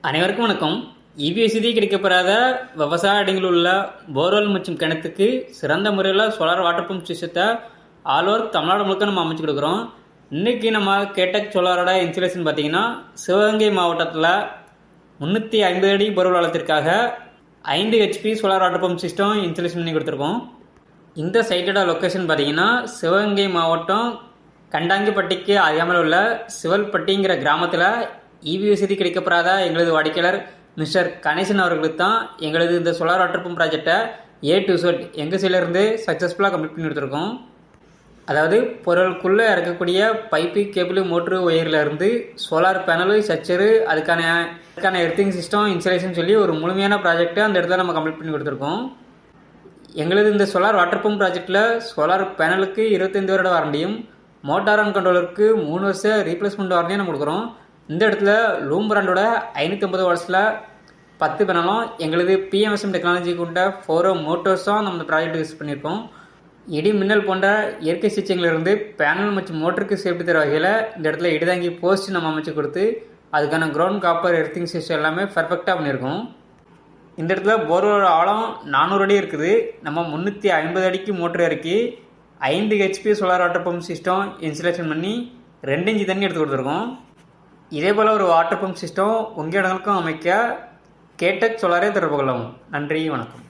அனைவருக்கும் வணக்கம். இபிஎஸ்சி கிடைக்கப்பெறாத விவசாய இடங்களில் உள்ள போர்வெல் மற்றும் கிணத்துக்கு சிறந்த முறையில் சோலார் வாட்டர் பம்ப் சிஸ்டத்தை ஆல் ஓவர் தமிழ்நாடு முழுக்க நம்ம அமைச்சு கொடுக்குறோம். இன்றைக்கி நம்ம கேடெக் சோலாரோட இன்ஸ்டலேஷன் பார்த்திங்கன்னா சிவகங்கை மாவட்டத்தில் 350 அடி போர்வெல் வளத்திற்காக 5 HP solar water pump system installation பண்ணி கொடுத்துருக்கோம். இந்த சைட்டோட லொக்கேஷன் பார்த்திங்கன்னா சிவகங்கை மாவட்டம் கண்டாங்கிப்பட்டிக்கு அருகாமையில் உள்ள சிவல்பட்டிங்கிற கிராமத்தில் இபிஎஸ்சி கிடைக்கப்பெறாத எங்களது வாடிக்கையாளர் மிஸ்டர் கணேசன் அவர்களுக்கு தான் எங்களது இந்த சோலார் வாட்டர் பம்ப் ப்ராஜெக்டை A to Z எங்கள் சைட்லேருந்து சக்ஸஸ்ஃபுல்லாக கம்ப்ளீட் பண்ணி கொடுத்துருக்கோம். அதாவது பொருளுக்குள்ளே இறக்கக்கூடிய பைப்பு, கேபிள், மோட்ரு, ஒயரில் இருந்து சோலார் பேனலு, சச்சரு, அதுக்கான எர்த்திங் சிஸ்டம் இன்ஸ்டலேஷன் சொல்லி ஒரு முழுமையான ப்ராஜெக்டை அந்த இடத்துல நம்ம கம்ப்ளீட் பண்ணி கொடுத்துருக்கோம். எங்களது இந்த சோலார் வாட்டர் பம்ப் ப்ராஜெக்டில் சோலார் பேனலுக்கு 25 வருட வாரண்டியும், மோட்டார் அண்ட் கண்ட்ரோலருக்கு 3 வருஷம் ரீப்ளேஸ்மெண்ட் வாரண்டியும் நம்ம கொடுக்குறோம். இந்த இடத்துல லூம் பிராண்டோட 550 வாட்ஸில் 10 பேனலும் எங்களது PMSM டெக்னாலஜி கொண்ட 4 மோட்டர்ஸும் நம்ம இந்த ப்ராஜெக்ட் யூஸ் பண்ணியிருக்கோம். இடி மின்னல் போன்ற இயற்கை சிகிச்சைகளிலிருந்து பேனல் மற்றும் மோட்டருக்கு சேஃப்டி தர வகையில் இந்த இடத்துல இடிதாங்கி போஸ்ட் நம்ம அமைச்சு கொடுத்து அதுக்கான கிரவுண்ட் காப்பர் எர்த்திங் சிஸ்டம் எல்லாமே பர்ஃபெக்டாக பண்ணியிருக்கோம். இந்த இடத்துல போர்வெல் ஆழம் 400 அடி இருக்குது. நம்ம 350 அடிக்கு மோட்டர் இறக்கி 5 HP solar water pump system installation பண்ணி 2 இன்ச்சு தண்ணி எடுத்து கொடுத்துருக்கோம். இதே போல் ஒரு வாட்டர் பம்ப் சிஸ்டம் உங்கள் இடங்களுக்கும் அமைக்க கேடெக் சோலாரே தொடர்பு கொள்ளவும். நன்றி, வணக்கம்.